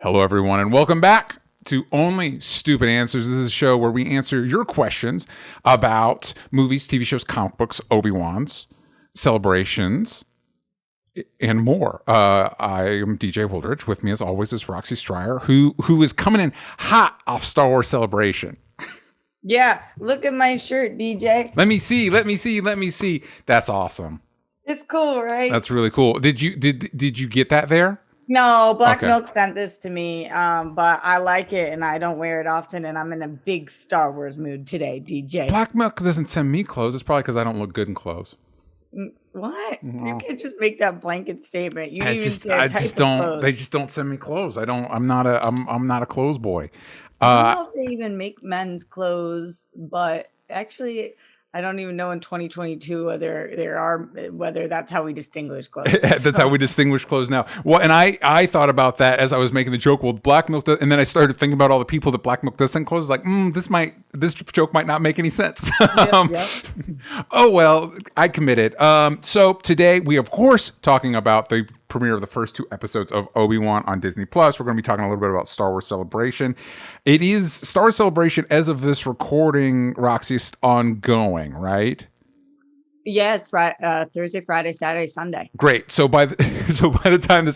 Hello, everyone, and welcome back to Only Stupid Answers. This is a show where we answer your questions about movies, TV shows, comic books, Obi-Wans, celebrations, and more. I am DJ Wildridge. With me, as always, is Roxy Stryer, who is coming in hot off Star Wars Celebration. Yeah, look at my shirt, DJ. Let me see. That's awesome. It's cool, right? That's really cool. Did you get that there? No, Black Milk sent this to me, but I like it and I don't wear it often, and I'm in a big Star Wars mood today, DJ. Black Milk doesn't send me clothes. It's probably because I don't look good in clothes. What? No. You can't just make that blanket statement. You I just don't. They just don't send me clothes. I'm not a clothes boy. I don't know if they even make men's clothes, but actually, I don't even know in 2022 whether that's how we distinguish clothes. That's how we distinguish clothes now. Well, and I thought about that as I was making the joke. Well, Black Milk, and then I started thinking about all the people that Black Milk does send clothes. Like, this joke might not make any sense. Yep. Oh well, I committed. So today we, of course, talking about the premiere of the first two episodes of Obi-Wan on Disney Plus. We're going to be talking a little bit about Star Wars Celebration. It is Star Wars Celebration as of this recording, Roxy, is ongoing, right? Yeah, it's Thursday, Friday, Saturday, Sunday. Great. So by the time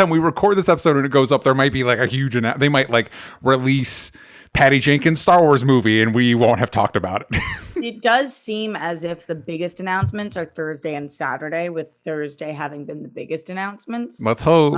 we record this episode and it goes up, there might be like a huge they might like release Patty Jenkins' Star Wars movie and we won't have talked about it. It does seem as if the biggest announcements are Thursday and Saturday, with Thursday having been the biggest announcements. Let's hope.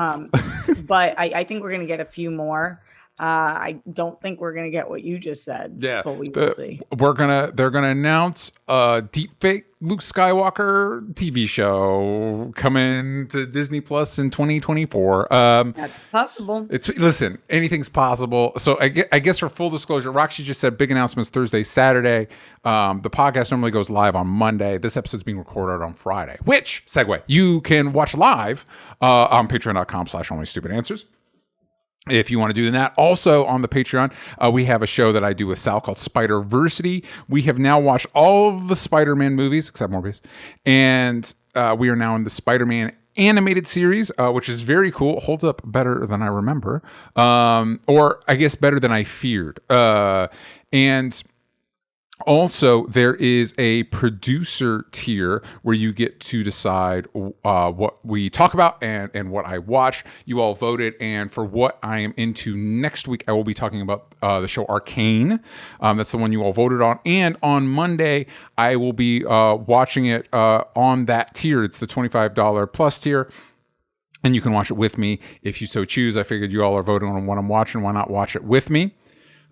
But I think we're going to get a few more. I don't think we're going to get what you just said. Yeah, but we will see. They're gonna announce a deepfake Luke Skywalker TV show coming to Disney Plus in 2024. That's possible. Listen, anything's possible. So I guess for full disclosure, Roxy just said big announcements Thursday, Saturday. The podcast normally goes live on Monday. This episode's being recorded on Friday. Which segue? You can watch live on Patreon.com/OnlyStupidAnswers. If you want to do that. Also on the Patreon, we have a show that I do with Sal called Spider-Versity. We have now watched all of the Spider-Man movies, except Morbius. And we are now in the Spider-Man animated series, which is very cool. Holds up better than I remember. Or I guess better than I feared. And also, there is a producer tier where you get to decide what we talk about and what I watch. You all voted, and for what I am into next week, I will be talking about the show Arcane. That's the one you all voted on. And on Monday, I will be watching it on that tier. It's the $25 plus tier. And you can watch it with me if you so choose. I figured you all are voting on what I'm watching. Why not watch it with me?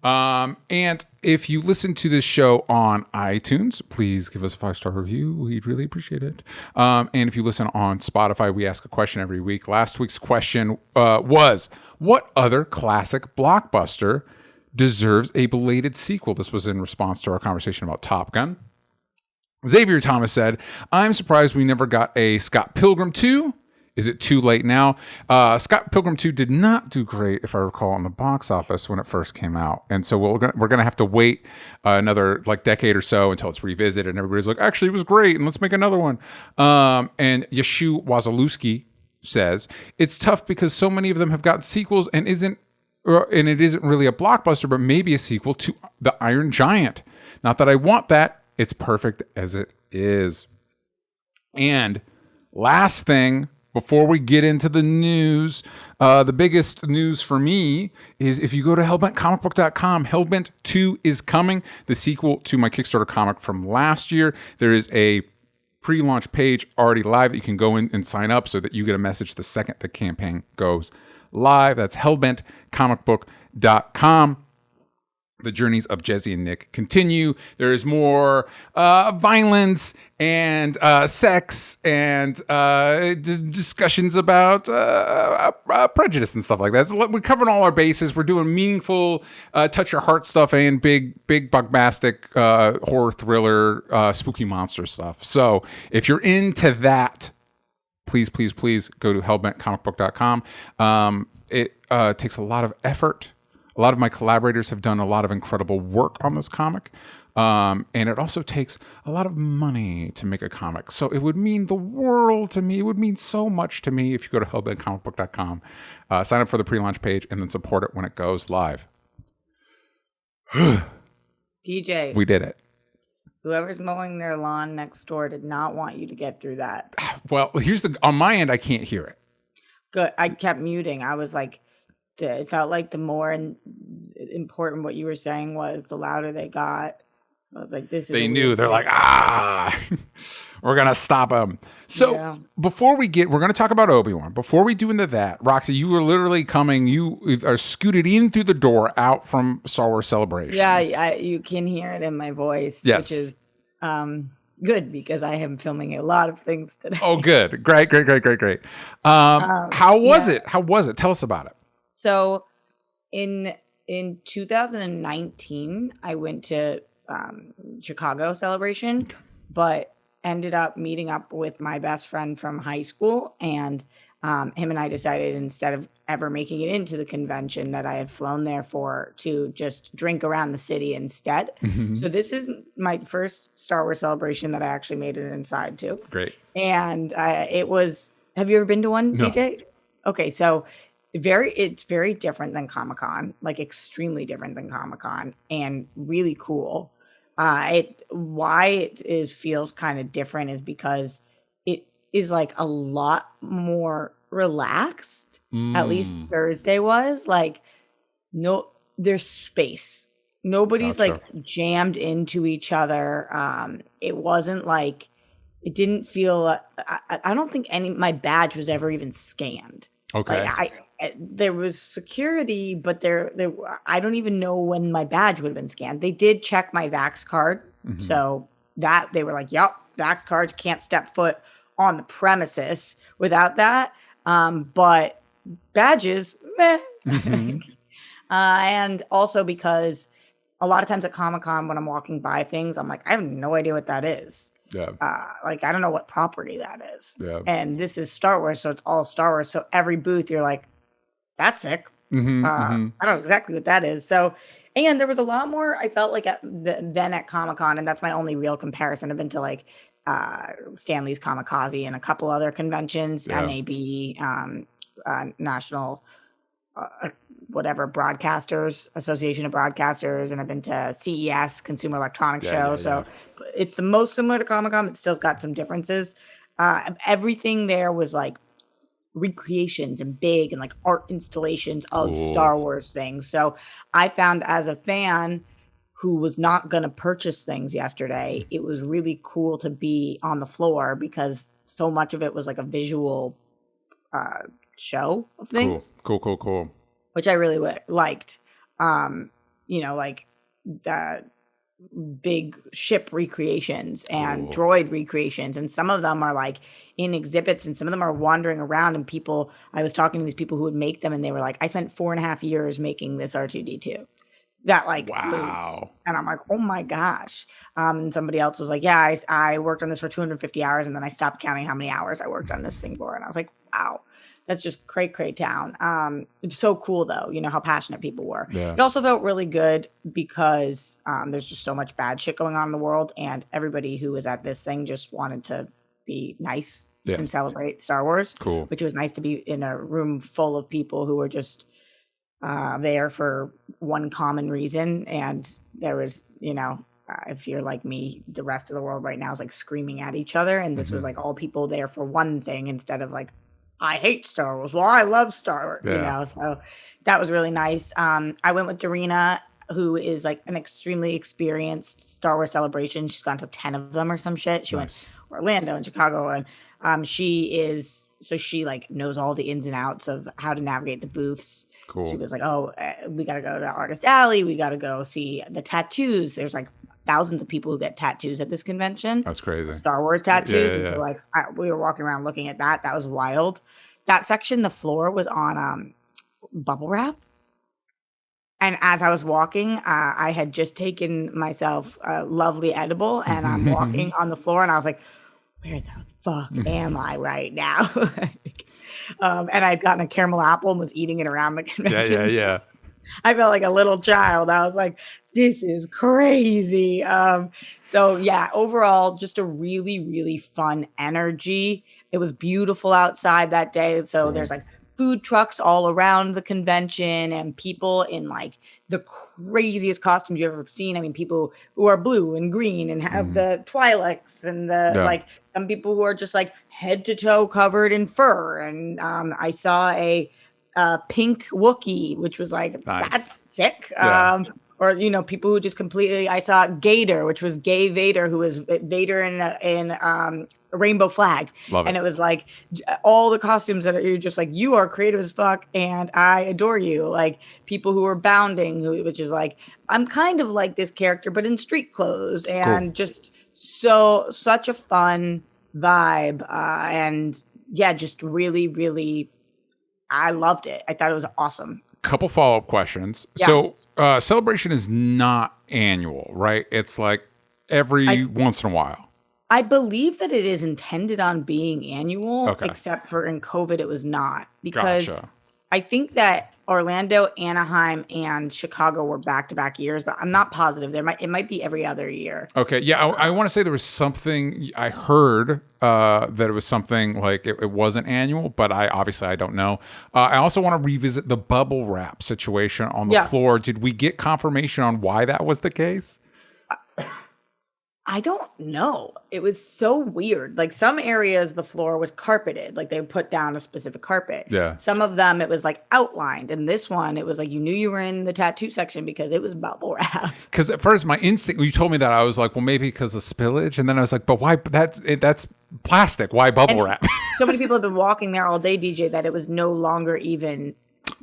And if you listen to this show on iTunes, please give us a 5-star review. We'd really appreciate it. And if you listen on Spotify, we ask a question every week. Last week's question was, what other classic blockbuster deserves a belated sequel? This was in response to our conversation about Top Gun. Xavier Thomas said, I'm surprised we never got a Scott Pilgrim 2. Is it too late now? Scott Pilgrim 2 did not do great, if I recall, in the box office when it first came out. And so we're going to have to wait another decade or so until it's revisited. And everybody's like, actually, it was great. And let's make another one. And Yeshu Wazalewski says, it's tough because so many of them have gotten sequels and it isn't really a blockbuster, but maybe a sequel to The Iron Giant. Not that I want that. It's perfect as it is. And last thing, before we get into the news, the biggest news for me is if you go to hellbentcomicbook.com, Hellbent 2 is coming, the sequel to my Kickstarter comic from last year. There is a pre-launch page already live that you can go in and sign up so that you get a message the second the campaign goes live. That's hellbentcomicbook.com. The journeys of Jesse and Nick continue. There is more violence and sex and discussions about prejudice and stuff like that. So we're covering all our bases. We're doing meaningful, touch your heart stuff and big bombastic horror thriller, spooky monster stuff. So if you're into that, please go to hellbentcomicbook.com. It takes a lot of effort. A lot of my collaborators have done a lot of incredible work on this comic. And it also takes a lot of money to make a comic. So it would mean the world to me. It would mean so much to me if you go to hellbentcomicbook.com, sign up for the pre-launch page, and then support it when it goes live. DJ, We did it. whoever's mowing their lawn next door did not want you to get through that. Well, on my end, I can't hear it. Good. I kept muting. I was like, it felt like the more important what you were saying was, the louder they got. I was like, this is. They knew. They're like, we're going to stop them. So before we're going to talk about Obi-Wan. Before we do into that, Roxy, you were literally coming, you are scooted in through the door out from Star Wars Celebration. Yeah, you can hear it in my voice, which is good because I am filming a lot of things today. Oh, good. Great. How was it? How was it? Tell us about it. So in 2019, I went to Chicago Celebration, but ended up meeting up with my best friend from high school, and him and I decided, instead of ever making it into the convention, that I had flown there to just drink around the city instead. Mm-hmm. So this is my first Star Wars Celebration that I actually made it inside to. Great. And it was, have you ever been to one, No. DJ? Okay, so it's very different than Comic-Con, like extremely different than Comic-Con, and really cool. Why it feels kind of different is because it is like a lot more relaxed. At least Thursday was like, there's space. Nobody's like jammed into each other. It wasn't like, it didn't feel. I don't think my badge was ever even scanned. Okay. Like there was security, but I don't even know when my badge would have been scanned. They did check my Vax card. Mm-hmm. So that they were like, yep, Vax cards can't step foot on the premises without that. But badges, meh. Mm-hmm. And also because a lot of times at Comic-Con, when I'm walking by things, I'm like, I have no idea what that is. Yeah. Like, I don't know what property that is. Yeah. And this is Star Wars, so it's all Star Wars. So every booth, you're like, that's sick. Mm-hmm, I don't know exactly what that is. So, and there was a lot more, I felt like, than at Comic-Con, and that's my only real comparison. I've been to like Stanley's Kamikaze and a couple other conventions, NAB, National Broadcasters, Association of Broadcasters, and I've been to CES, Consumer Electronics Show. So it's the most similar to Comic-Con, but still got some differences. Everything there was like recreations and big and like art installations of Star Wars things. So I found, as a fan who was not going to purchase things yesterday, it was really cool to be on the floor because so much of it was like a visual show of things. Cool. Which I really liked. Like the big ship recreations and droid recreations, and some of them are like in exhibits, and some of them are wandering around, and I was talking to these people who would make them, and they were like, I spent 4.5 years making this R2-D2. That like wow. Moved. And I'm like, oh my gosh. And somebody else was like, yeah, I worked on this for 250 hours, and then I stopped counting how many hours I worked on this thing for. And I was like, wow, that's just cray town. It's so cool though, how passionate people were. Yeah. It also felt really good because there's just so much bad shit going on in the world, and everybody who was at this thing just wanted to be nice and celebrate Star Wars. Cool. Which was nice to be in a room full of people who were just there for one common reason. And there was, if you're like me, the rest of the world right now is like screaming at each other. And this was like all people there for one thing instead of like, I hate Star Wars. Well, I love Star Wars, So that was really nice. I went with Darina, who is like an extremely experienced Star Wars Celebration. She's gone to 10 of them or some shit. She went to Orlando and Chicago, and she like knows all the ins and outs of how to navigate the booths. Cool. She was like, we got to go to Artist Alley. We got to go see the tattoos. There's like thousands of people who get tattoos at this convention. That's crazy. Star Wars tattoos. And so like we were walking around looking at that. That was wild. That section, the floor was on bubble wrap. And as I was walking, I had just taken myself a lovely edible, and I'm walking on the floor, and I was like, where the fuck am I right now? And I'd gotten a caramel apple and was eating it around the convention. Yeah. I felt like a little child. I was like, this is crazy. So yeah, overall, just a really, really fun energy. It was beautiful outside that day. So there's like food trucks all around the convention and people in like the craziest costumes you've ever seen. I mean, people who are blue and green and have the Twi'leks and the like some people who are just like head to toe covered in fur. And I saw a pink Wookiee, which was like, that's sick. Or, you know, people who just completely, I saw Gator, which was gay Vader, who was Vader in a rainbow flag. Love it. And it was like all the costumes that you're just like, you are creative as fuck and I adore you. Like people who were bounding, which is like, I'm kind of like this character, but in street clothes and just such a fun vibe. And yeah, just really, really, I loved it. I thought it was awesome. Couple follow-up questions. Yeah. So Celebration is not annual, right? It's like every once in a while. I believe that it is intended on being annual, except for in COVID it was not. Because I think that Orlando, Anaheim, and Chicago were back-to-back years, but I'm not positive. It might be every other year. Okay, yeah, I want to say there was something I heard that it was something like it wasn't annual, but I don't know. I also want to revisit the bubble wrap situation on the floor. Did we get confirmation on why that was the case? I don't know. It was so weird. Like some areas, the floor was carpeted. Like they put down a specific carpet. Yeah. Some of them, it was like outlined. And this one, it was like you knew you were in the tattoo section because it was bubble wrap. Because at first, my instinct, when you told me that, I was like, well, maybe because of spillage. And then I was like, but why? That's plastic. Why bubble wrap? So many people have been walking there all day, DJ, that it was no longer even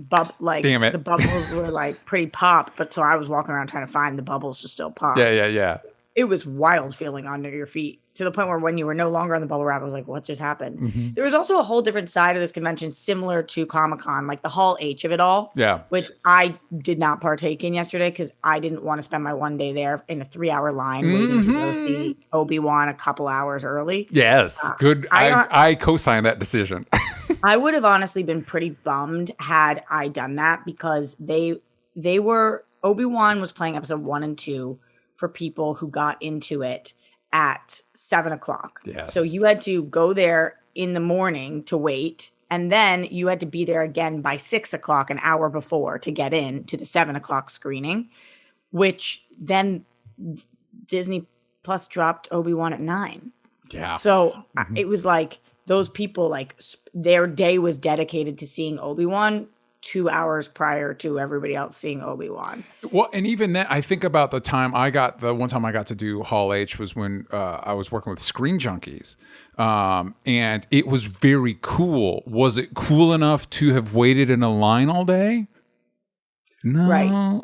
Damn it. The bubbles were like pretty popped. But so I was walking around trying to find the bubbles to still pop. Yeah. It was wild feeling under your feet to the point where when you were no longer on the bubble wrap, I was like, what just happened? Mm-hmm. There was also a whole different side of this convention similar to Comic-Con, like the Hall H of it all. Yeah. Which I did not partake in yesterday because I didn't want to spend my one day there in a 3-hour line waiting to go see Obi-Wan a couple hours early. Yes. Good. I co-signed that decision. I would have honestly been pretty bummed had I done that because Obi-Wan was playing episode 1 and 2 for people who got into it at 7:00. Yes. So you had to go there in the morning to wait. And then you had to be there again by 6:00, an hour before, to get in to the 7:00 screening, which then Disney Plus dropped Obi-Wan at 9. Yeah. So it was like those people, like their day was dedicated to seeing Obi-Wan 2 hours prior to everybody else seeing Obi-Wan. Well, and even then, I think about the one time I got to do Hall H was when I was working with Screen Junkies. And it was very cool. Was it cool enough to have waited in a line all day? No.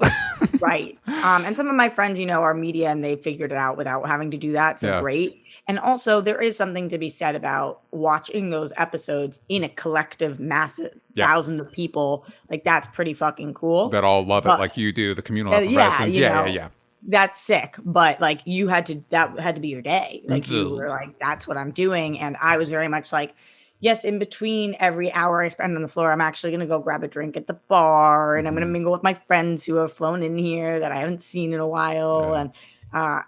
Right. And some of my friends, are media and they figured it out without having to do that. So great. And also there is something to be said about watching those episodes in a collective, massive thousands of people. Like that's pretty fucking cool. That all love it like you do, the communal effervescence. Yeah. That's sick. But like that had to be your day. Like you were like, that's what I'm doing. And I was very much like, yes, in between every hour I spend on the floor, I'm actually going to go grab a drink at the bar and I'm going to mingle with my friends who have flown in here that I haven't seen in a while. Yeah. And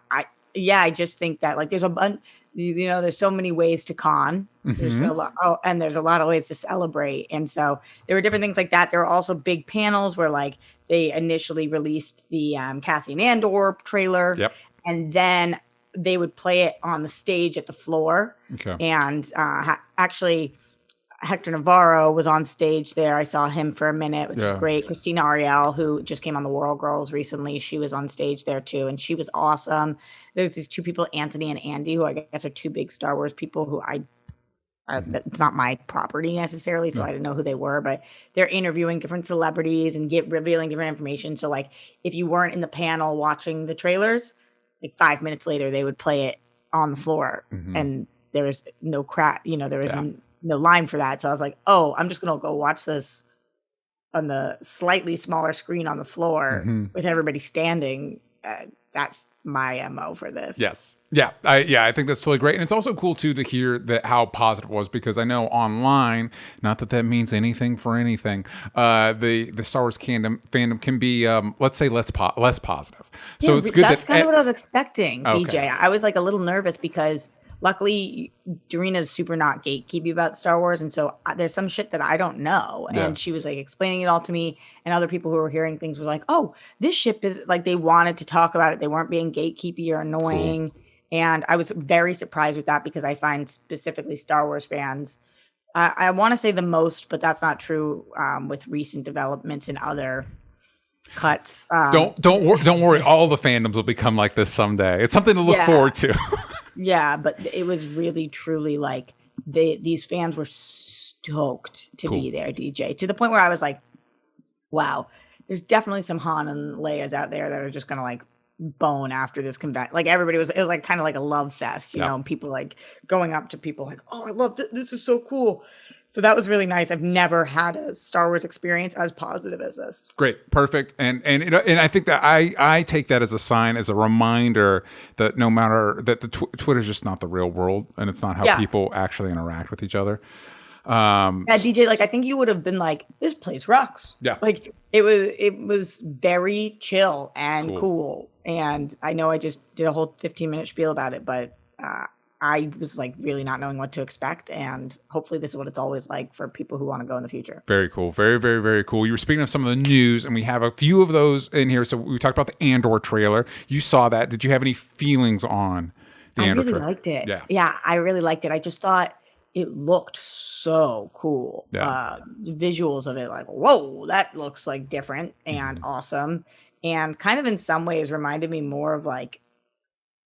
I just think that like there's a bunch, there's so many ways to con. Mm-hmm. There's a lot, and there's a lot of ways to celebrate. And so there were different things like that. There were also big panels where like they initially released the Cassian Andor trailer. Yep. And then they would play it on the stage at the floor. Okay. And actually, Hector Navarro was on stage there. I saw him for a minute, which was great. Christina Ariel, who just came on the World Girls recently, she was on stage there too, and she was awesome. There's these two people, Anthony and Andy, who I guess are two big Star Wars people who it's not my property necessarily, so I didn't know who they were, but they're interviewing different celebrities and revealing different information. So like if you weren't in the panel watching the trailers, like 5 minutes later, they would play it on the floor and there was no there was no line for that. So I was like, oh, I'm just going to go watch this on the slightly smaller screen on the floor with everybody standing. that's my MO for this. Yes. Yeah. I think that's totally great. And it's also cool too to hear that how positive it was, because I know online, not that that means anything for anything, the Star Wars fandom can be, let's say less positive. So Yeah, it's good that's that kind of what I was expecting, Okay. DJ. I was like a little nervous because luckily Doreena's super not gatekeepy about Star Wars, and so there's some shit that I don't know, Yeah. and she was like explaining it all to me, and other people who were hearing things were like, "Oh, this ship is like," they wanted to talk about it. They weren't being gatekeepy or annoying, and I was very surprised with that because I find specifically Star Wars fans. I want to say the most, but that's not true with recent developments in other cuts. Don't worry. All the fandoms will become like this someday. It's something to look forward to. Yeah, but it was really truly like these fans were stoked to be there, DJ, to the point where I was like, wow, there's definitely some Han and Leia's out there that are just gonna like bone after this convention. Like it was like kind of like a love fest, you know, and people like going up to people like, oh, I love this is so cool. So that was really nice. I've never had a Star Wars experience as positive as this. Great, perfect, and I think that I take that as a sign, as a reminder that no matter that the Twitter's just not the real world, and it's not how people actually interact with each other. DJ, like I think you would have been like, this place rocks. Yeah, like it was very chill and cool. And I know I just did a whole 15-minute spiel about it, but I was like really not knowing what to expect, and hopefully this is what it's always like for people who want to go in the future. Very cool. Very, very, very cool. You were speaking of some of the news, and we have a few of those in here. So we talked about the Andor trailer. You saw that. Did you have any feelings on the Andor trailer? I really liked it. Yeah, I really liked it. I just thought it looked so cool. Visuals of it, like, whoa, that looks like different and awesome. And kind of in some ways reminded me more of like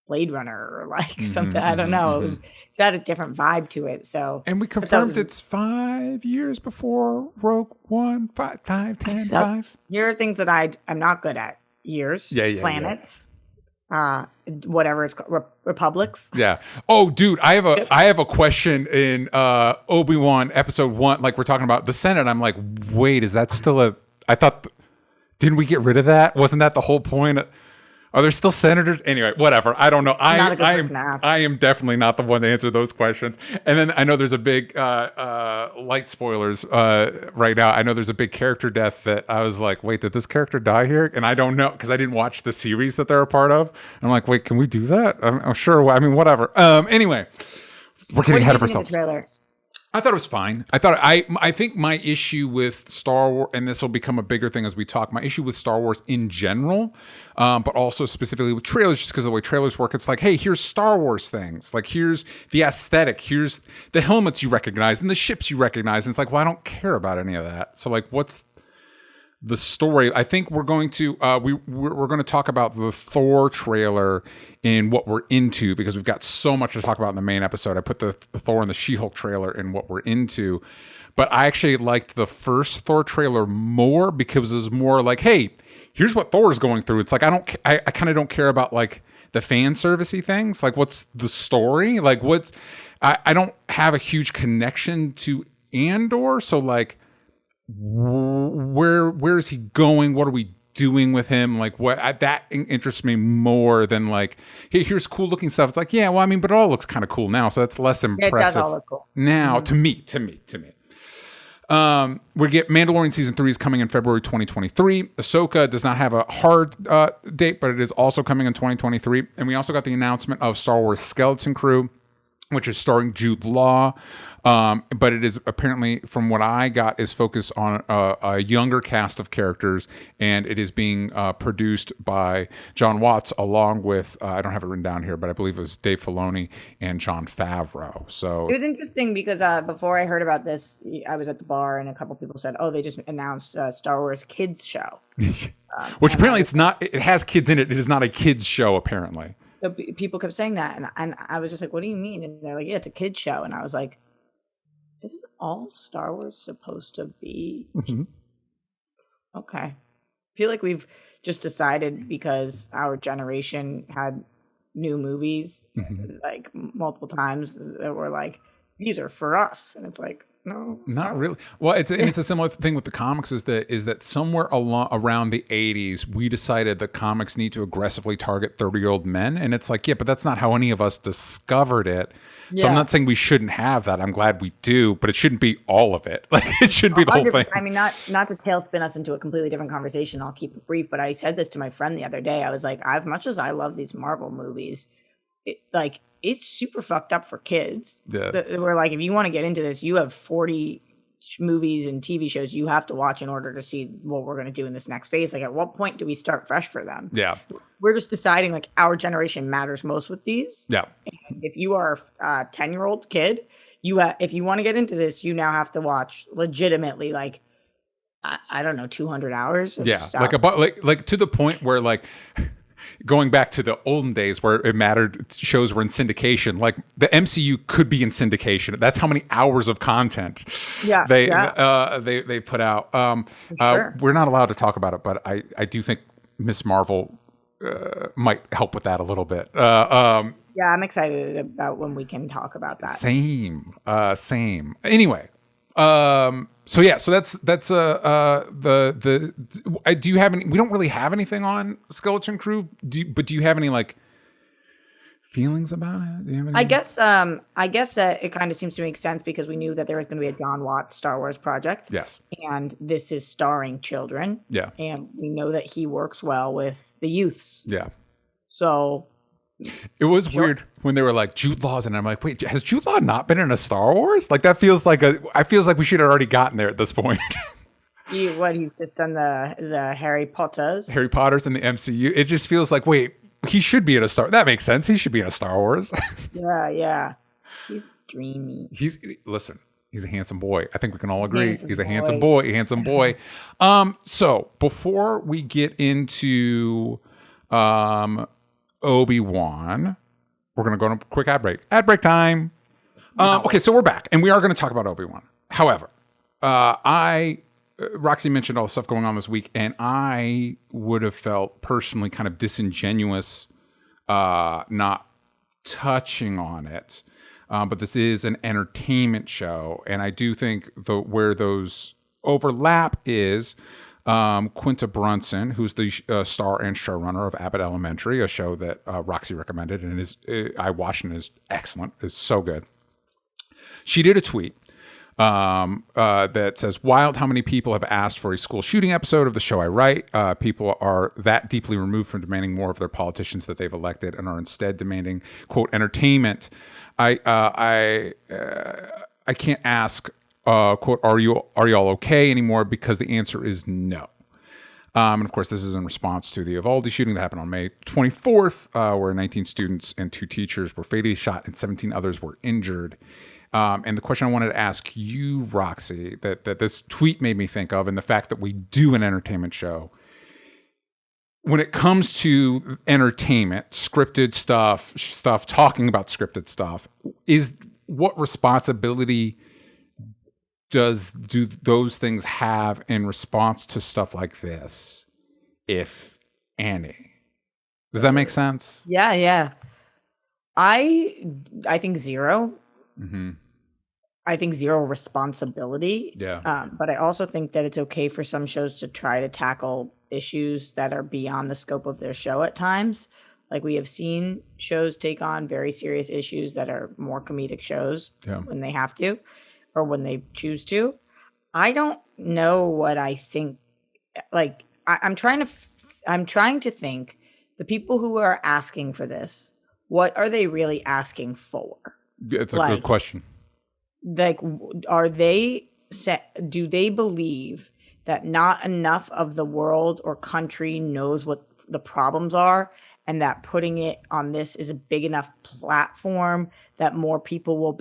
Blade Runner or like something. I don't know. It had a different vibe to it. So, and we confirmed it's 5 years before Rogue One. 5, 10, 5. Here are things that I'm not good at. Years, planets, whatever it's called, republics. Yeah. Oh, dude, I have a question in Obi-Wan episode 1. Like we're talking about the Senate. I'm like, wait, is that still I thought, didn't we get rid of that? Wasn't that the whole point? Are there still senators? Anyway, whatever. I don't know. I am definitely not the one to answer those questions. And then I know there's a big light spoilers right now. I know there's a big character death that I was like, wait, did this character die here? And I don't know because I didn't watch the series that they're a part of. I'm like, wait, can we do that? I'm sure. I mean, whatever. Anyway, we're getting ahead of ourselves. I thought it was fine. I think my issue with Star Wars, and this will become a bigger thing as we talk, my issue with Star Wars in general, but also specifically with trailers, just because of the way trailers work, it's like, hey, here's Star Wars things. Like, here's the aesthetic. Here's the helmets you recognize and the ships you recognize. And it's like, well, I don't care about any of that. So, like, what's the story? I think we're going to we're going to talk about the Thor trailer in what we're into, because we've got so much to talk about in the main episode. I put the Thor and the She-Hulk trailer in what we're into, but I actually liked the first Thor trailer more because it was more like, hey, here's what Thor is going through. It's like I kind of don't care about like the fan servicey things. Like, what's the story? Like, I don't have a huge connection to Andor, so like, where is he going? What are we doing with him? Like, what that interests me more than like, hey, here's cool looking stuff. It's like, yeah, well, I mean, but it all looks kind of cool now, so that's less impressive. It does all look cool now to me. We get Mandalorian season 3 is coming in February 2023. Ahsoka does not have a hard date, but it is also coming in 2023. And we also got the announcement of Star Wars Skeleton Crew, which is starring Jude Law. But it is apparently, from what I got, is focused on a younger cast of characters, and it is being produced by John Watts along with, I don't have it written down here, but I believe it was Dave Filoni and Jon Favreau. So it was interesting because before I heard about this, I was at the bar and a couple people said, oh, they just announced Star Wars Kids Show. Which apparently it's not, it has kids in it. It is not a kids show, apparently. So people kept saying that, and I was just like, what do you mean? And they're like, yeah, it's a kid's show. And I was like, isn't all Star Wars supposed to be? Okay. I feel like we've just decided because our generation had new movies like multiple times that were like, these are for us. And it's like, No, Not really. Well, it's a similar thing with the comics. Is that somewhere around the 80s, we decided that comics need to aggressively target 30-year-old men, and it's like, yeah, but that's not how any of us discovered it. So I'm not saying we shouldn't have that. I'm glad we do, but it shouldn't be all of it. Like it shouldn't be the whole thing. I mean, not to tailspin us into a completely different conversation. I'll keep it brief, but I said this to my friend the other day. I was like, as much as I love these Marvel movies, it's super fucked up for kids. Yeah. We're like, if you want to get into this, you have 40 movies and TV shows you have to watch in order to see what we're going to do in this next phase. Like, at what point do we start fresh for them? Yeah. We're just deciding like our generation matters most with these. Yeah. And if you are a 10-year-old kid, if you want to get into this, you now have to watch legitimately like, I don't know, 200 hours. Of stuff. Like to the point where like, going back to the olden days where it mattered, shows were in syndication. Like the MCU could be in syndication. That's how many hours of content they put out. Sure. We're not allowed to talk about it, but I do think Miss Marvel might help with that a little bit. Yeah, I'm excited about when we can talk about that. Same. Anyway. So that's do you have any? We don't really have anything on Skeleton Crew. But do you have any like feelings about it? Do you have any? I guess that it kind of seems to make sense because we knew that there was going to be a John Watts Star Wars project. Yes. And this is starring children. Yeah. And we know that he works well with the youths. Yeah. So it was weird when they were like Jude Law's, and I'm like, wait, has Jude Law not been in a Star Wars? Like that feels like we should have already gotten there at this point. He's just done the Harry Potters in the MCU. It just feels like, wait, he should be in a Star. That makes sense. He should be in a Star Wars. Yeah. He's dreamy. He's a handsome boy. I think we can all agree. He's a handsome boy. So before we get into Obi-Wan, we're going to go on a quick ad break. Ad break time. Okay, so we're back, and we are going to talk about Obi-Wan. However, Roxy mentioned all the stuff going on this week, and I would have felt personally kind of disingenuous not touching on it. But this is an entertainment show, and I do think where those overlap is Quinta Brunson, who's the star and showrunner of Abbott Elementary, a show that Roxy recommended, and I watched and is excellent. It's so good. She did a tweet that says, "Wild how many people have asked for a school shooting episode of the show I write. People are that deeply removed from demanding more of their politicians that they've elected and are instead demanding, quote, entertainment. I can't ask, quote, are you all okay anymore, because the answer is no." And of course, this is in response to the Uvalde shooting that happened on May 24th, where 19 students and 2 teachers were fatally shot and 17 others were injured. And the question I wanted to ask you, Roxy, that this tweet made me think of, and the fact that we do an entertainment show, when it comes to entertainment, scripted stuff talking about scripted stuff, is what responsibility do those things have in response to stuff like this, if any? Does that make sense? Yeah. I think zero. Mm-hmm. I think zero responsibility. Yeah. But I also think that it's okay for some shows to try to tackle issues that are beyond the scope of their show at times. Like, we have seen shows take on very serious issues that are more comedic shows when they have to, or when they choose to. I don't know what I think. Like, I'm trying to think, the people who are asking for this, what are they really asking for? It's a good question. Like, do they believe that not enough of the world or country knows what the problems are, and that putting it on this is a big enough platform that more people will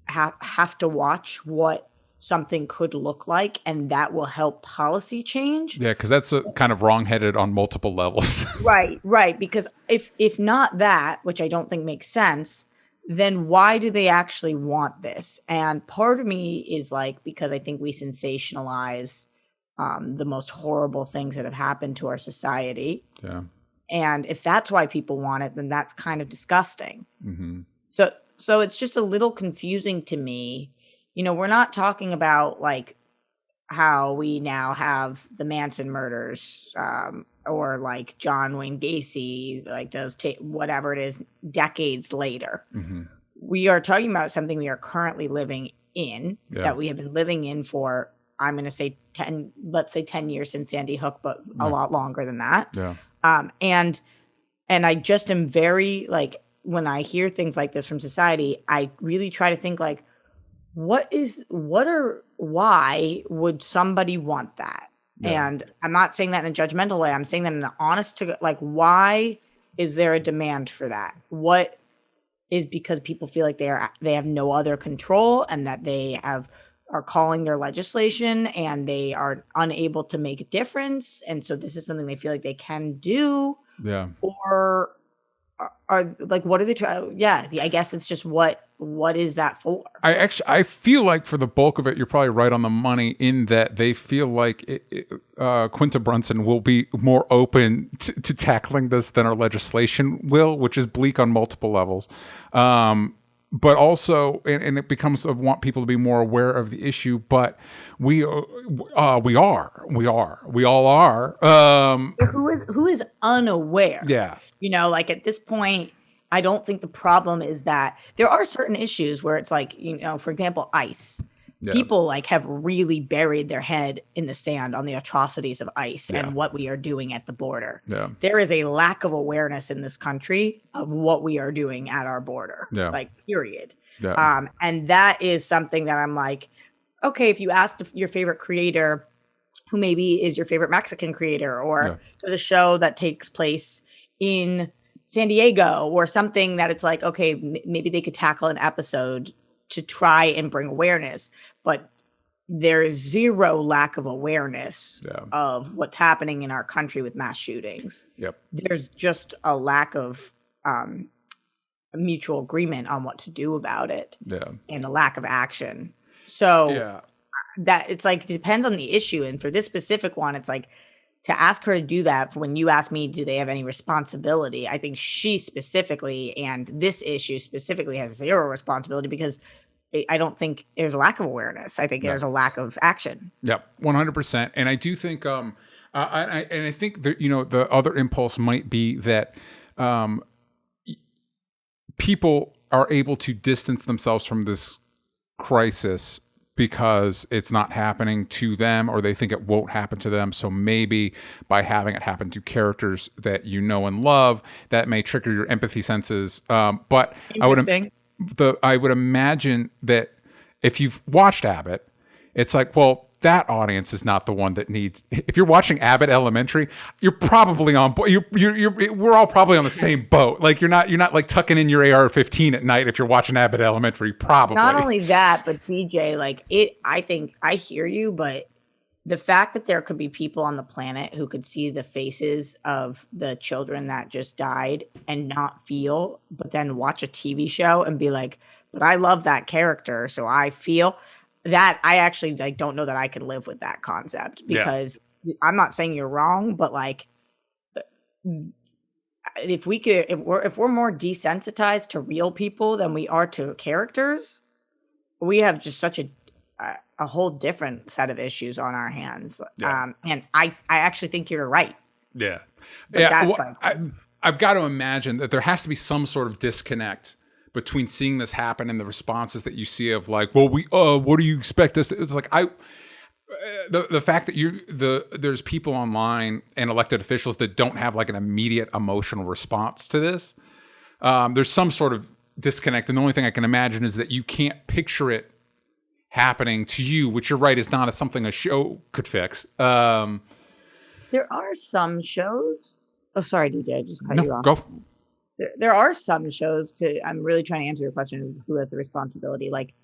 have to watch what something could look like, and that will help policy change? Yeah, because that's kind of wrongheaded on multiple levels. Right. Because if not that, which I don't think makes sense, then why do they actually want this? And part of me is like, because I think we sensationalize the most horrible things that have happened to our society. Yeah. And if that's why people want it, then that's kind of disgusting. Mm-hmm. So it's just a little confusing to me we're not talking about like how we now have the Manson murders, or like John Wayne Gacy, like those whatever it is, decades later. Mm-hmm. We are talking about something we are currently living in, that we have been living in for, I'm going to say 10 years since Sandy Hook, but a lot longer than that. Yeah. And I just am very like, when I hear things like this from society, I really try to think like, why would somebody want that? Yeah. And I'm not saying that in a judgmental way. I'm saying that in an honest to, like, why is there a demand for that? What is because people feel like they have no other control, and that they are calling their legislation and they are unable to make a difference. And so this is something they feel like they can do. Yeah. Or are like, what are they trying? Yeah. I guess it's just what is that for? I feel like for the bulk of it, you're probably right on the money in that they feel like Quinta Brunson will be more open to tackling this than our legislation will, which is bleak on multiple levels. But also, and it becomes of want people to be more aware of the issue. But we all are. Who is unaware? Yeah. Like at this point, I don't think the problem is that there are certain issues where it's like, for example, ICE. Yeah. People like have really buried their head in the sand on the atrocities of ICE and what we are doing at the border. Yeah. There is a lack of awareness in this country of what we are doing at our border. Yeah. Like, period. Yeah. And that is something that I'm like, okay, if you ask your favorite creator, who maybe is your favorite Mexican creator, or there's a show that takes place in San Diego or something, that it's like, okay, maybe they could tackle an episode to try and bring awareness, but there is zero lack of awareness of what's happening in our country with mass shootings. Yep. There's just a lack of a mutual agreement on what to do about it, and a lack of action. So that it's like, it depends on the issue. And for this specific one, it's like, to ask her to do that, when you ask me, do they have any responsibility? I think she specifically, and this issue specifically, has zero responsibility, because I don't think there's a lack of awareness. I think there's a lack of action. Yep, 100%. And I do think, I think that, the other impulse might be that people are able to distance themselves from this crisis because it's not happening to them, or they think it won't happen to them. So maybe by having it happen to characters that you know and love, that may trigger your empathy senses. But I would imagine that if you've watched Abbott, it's like, well, that audience is not the one that needs. If you're watching Abbott Elementary, you're probably on. We're all probably on the same boat. Like you're not like tucking in your AR-15 at night if you're watching Abbott Elementary. Probably. Not only that, but BJ, like it. I think I hear you, but the fact that there could be people on the planet who could see the faces of the children that just died and not feel, but then watch a TV show and be like, "But I love that character, so I feel." That I actually like don't know that I can live with that concept, because I'm not saying you're wrong, but like if we're more desensitized to real people than we are to characters, we have just such a whole different set of issues on our hands. And I actually think you're right. Yeah. But that's I've got to imagine that there has to be some sort of disconnect between seeing this happen and the responses that you see of like, well, what do you expect us to? It's like the fact that there's people online and elected officials that don't have like an immediate emotional response to this. There's some sort of disconnect, and the only thing I can imagine is that you can't picture it happening to you, which you're right is not something a show could fix. There are some shows. Oh, sorry, DJ, I just cut you off. Go. There are some shows. I'm really trying to answer your question of who has the responsibility. Like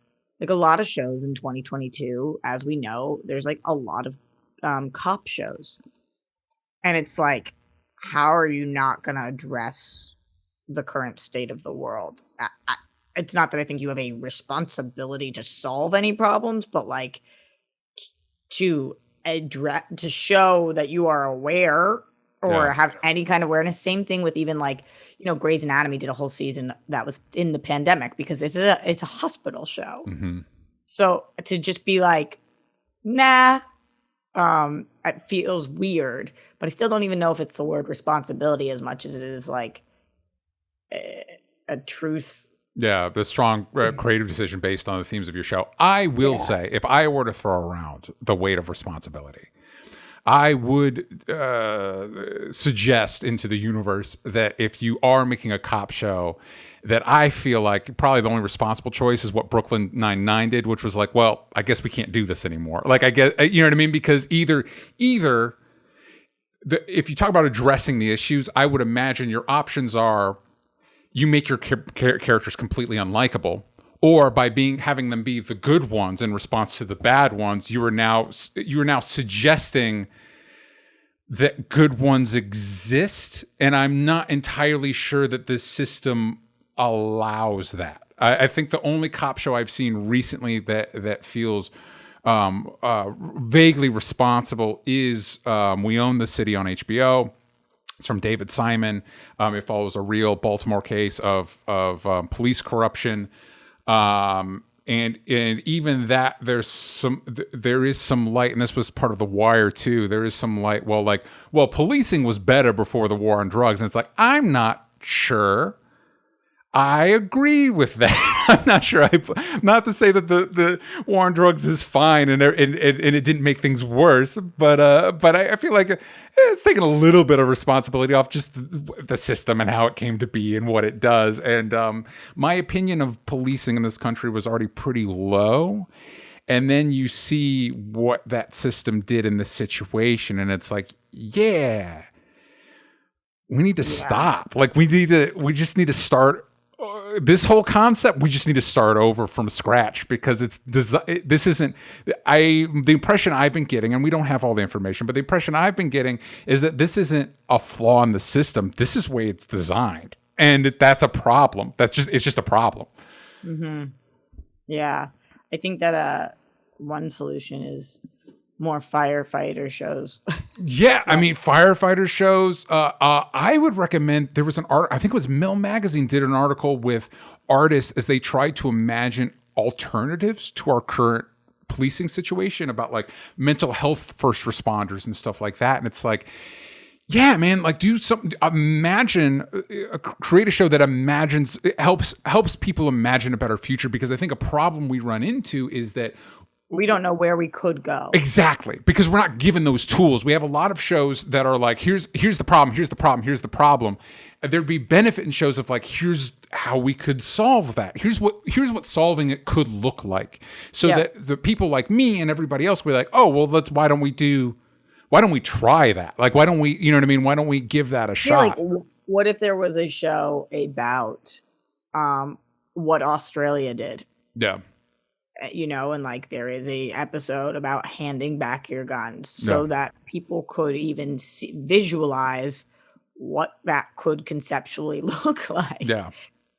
a lot of shows in 2022, as we know, there's like a lot of cop shows, and it's like, how are you not going to address the current state of the world? It's not that I think you have a responsibility to solve any problems, but like to show that you are aware or have any kind of awareness. Same thing with even like, Grey's Anatomy did a whole season that was in the pandemic, because it's a hospital show. Mm-hmm. So to just be like, nah, it feels weird, but I still don't even know if it's the word responsibility as much as it is like a truth. Yeah, the strong creative decision based on the themes of your show. I will say, if I were to throw around the weight of responsibility, I would suggest into the universe that if you are making a cop show, that I feel like probably the only responsible choice is what Brooklyn Nine-Nine did, which was like, well, I guess we can't do this anymore. Like, I guess, you know what I mean? Because either if you talk about addressing the issues, I would imagine your options are you make your characters completely unlikable, or by having them be the good ones in response to the bad ones, you are now suggesting that good ones exist, and I'm not entirely sure that this system allows that. I think the only cop show I've seen recently that feels vaguely responsible is We Own the City on HBO. It's from David Simon. It follows a real Baltimore case of police corruption, and even that there is some light, and this was part of The Wire too. There is some light. Well, policing was better before the war on drugs, and it's like, I'm not sure I agree with that. I'm not sure. Not to say that the war on drugs is fine and it didn't make things worse, but I feel like it's taking a little bit of responsibility off just the system and how it came to be and what it does. And my opinion of policing in this country was already pretty low. And then you see what that system did in this situation, and it's like, yeah, we need to stop. Like, we just need to start. This whole concept, we just need to start over from scratch, because the impression I've been getting, and we don't have all the information, but the impression I've been getting is that this isn't a flaw in the system. This is the way it's designed, and that's a problem. It's just a problem. Mm-hmm. Yeah, I think that one solution is more firefighter shows. Yeah, I mean, firefighter shows. I would recommend, there was an art, I think it was Mill Magazine did an article with artists as they tried to imagine alternatives to our current policing situation, about like mental health first responders and stuff like that. And it's like, yeah, man, like, do something, create a show that imagines, it helps people imagine a better future, because I think a problem we run into is that we don't know where we could go. Exactly. Because we're not given those tools. We have a lot of shows that are like, here's the problem, here's the problem, here's the problem. There'd be benefit in shows of like, here's how we could solve that. Here's what solving it could look like. So that the people like me and everybody else will be like, oh, well, why don't we try that? Like, why don't we, you know what I mean? Why don't we give that a shot? Like, what if there was a show about what Australia did? Yeah. You know, and like there is a episode about handing back your guns, so that people could even visualize what that could conceptually look like. Yeah.